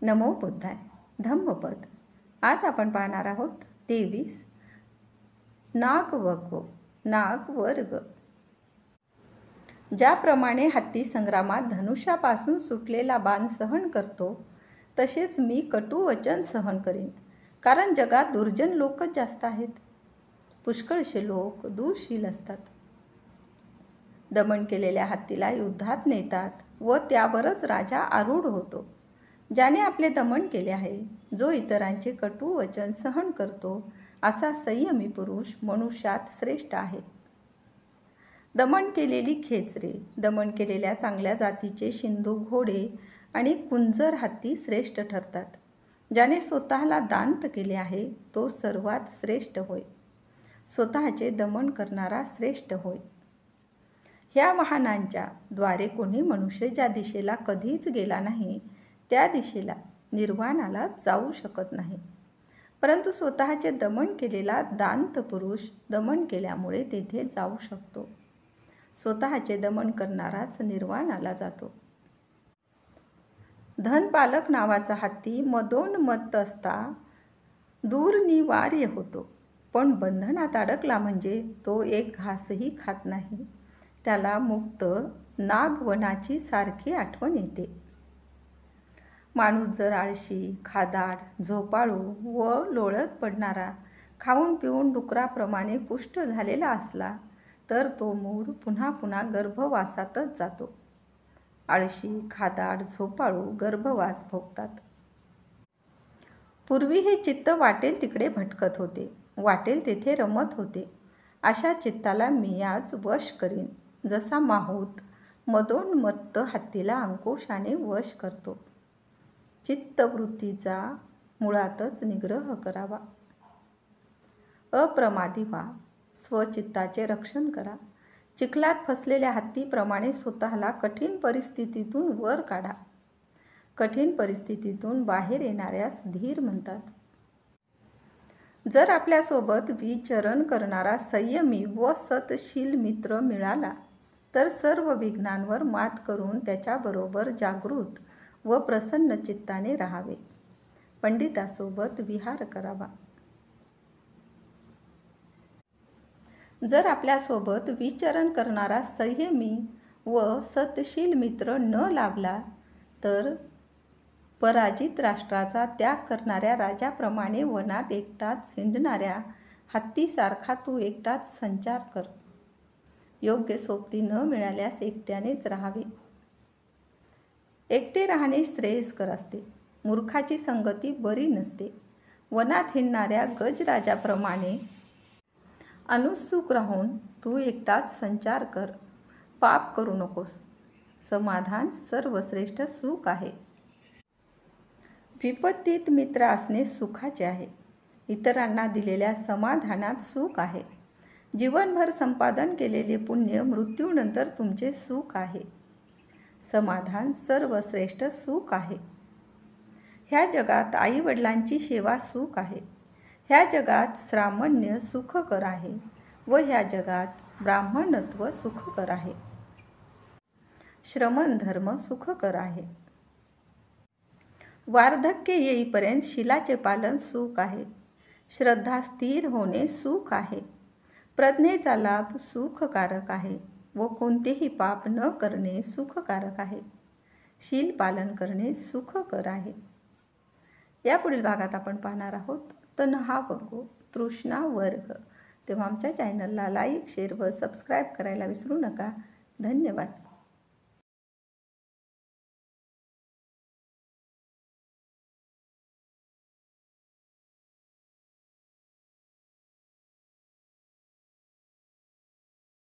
नमो बुद्धाय. धम्मपद. आज आपण पाहणार आहोत 23 नागवर्ग. ज्याप्रमाणे हत्ती संग्रामात धनुष्यापासून सुटलेला बाण सहन करतो, तसेच मी कटू वचन सहन करीन. कारण जगात दुर्जन लोकच जास्त आहेत. पुष्कळशे लोक दुःशील असतात. दमन केलेल्या हत्तीला युद्धात नेतात व त्यावरच राजा आरूढ होतो. ज्याने आपले दमन केले आहे, जो इतरांचे कटू वचन सहन करतो, असा संयमी पुरुष मनुष्यात श्रेष्ठ आहे. दमन केलेली खेचरे, दमन केलेल्या चांगल्या जातीचे शिंदू घोडे आणि कुंजर हत्ती श्रेष्ठ ठरतात. ज्याने स्वतःला दांत केले आहे, तो सर्वात श्रेष्ठ होय. स्वतःचे दमन करणारा श्रेष्ठ होय. ह्या वाहनांच्या द्वारे कोणी मनुष्य ज्या दिशेला कधीच गेला नाही, त्या दिशेला निर्वाणाला जाऊ शकत नाही. परंतु स्वतःचे दमन केलेला दांत पुरुष दमन केल्यामुळे तेथे जाऊ शकतो. स्वतःचे दमन करणाराच निर्वाणाला जातो. धनपालक नावाचा हत्ती मदोन्मत्त असता दूरनिवार्य होतो, पण बंधनात अडकला म्हणजे तो एक घासही खात नाही. त्याला मुक्त नागवनाची सारखी आठवण येते. माणूस जर आळशी, खादाड, झोपाळू व लोळत पडणारा, खाऊन पिऊन डुकराप्रमाणे पुष्ट झालेला असला, तर तो मूढ पुन्हा पुन्हा गर्भवासातच जातो. आळशी, खादाड, झोपाळू गर्भवास भोगतात. पूर्वी हे चित्त वाटेल तिकडे भटकत होते, वाटेल तेथे रमत होते. अशा चित्ताला मी आज वश करीन, जसा माहूत मदोन्मत्त हत्तीला अंकुशाने वश करतो. चित्तवृत्तीचा मुळातच निग्रह करावा. अप्रमादी व्हा. स्वचित्ताचे रक्षण करा. चिखलात फसलेल्या हत्तीप्रमाणे स्वतःला कठीण परिस्थितीतून वर काढा. कठीण परिस्थितीतून बाहेर येणाऱ्यास धीर म्हणतात. जर आपल्यासोबत विचरण करणारा संयमी व सतशील मित्र मिळाला, तर सर्व विघ्नांवर मात करून त्याच्याबरोबर जागृत व प्रसन्न चित्ताने राहावे. पंडितासोबत विहार करावा. जर आपल्यासोबत विचरण करणारा संयमी व सतशील मित्र न लाभला, तर पराजित राष्ट्राचा त्याग करणाऱ्या राजाप्रमाणे वनात एकटाच हिंडणाऱ्या हत्तीसारखा तू एकटाच संचार कर. योग्य सोबती न मिळाल्यास एकट्यानेच राहावे. एकटे राहणे श्रेयस्कर असते. मूर्खाची संगती बरी नसते. वनात हिंडणाऱ्या गजराजाप्रमाणे अनुत्सुक राहून तू एकटाच संचार कर. पाप करू नकोस. समाधान सर्वश्रेष्ठ सुख आहे. विपत्तीत मित्र असणे सुखाचे आहे. इतरांना दिलेल्या समाधानात सुख आहे. जीवनभर संपादन केलेले पुण्य मृत्यूनंतर तुमचे सुख आहे. समाधान सर्वश्रेष्ठ सुख आहे. ह्या जगात आईवडिलांची सेवा सुख आहे. ह्या जगात श्रामण्य सुखकर आहे व ह्या जगात ब्राह्मणत्व सुखकर आहे. श्रमण धर्म सुखकर आहे. वार्धक्य येईपर्यंत शीलाचे पालन सुख आहे. श्रद्धा स्थिर होणे सुख आहे. प्रज्ञेचा लाभ सुखकारक आहे व कोणतेही पाप न करणे सुखकारक आहे. शील पालन करणे सुखकर आहे. यापुढील भागात आपण पाहणार आहोत तन्हावर्ग, तृष्णा वर्ग. तेव्हा आमच्या चॅनलला लाईक, शेअर व सबस्क्राईब करायला विसरू नका. धन्यवाद.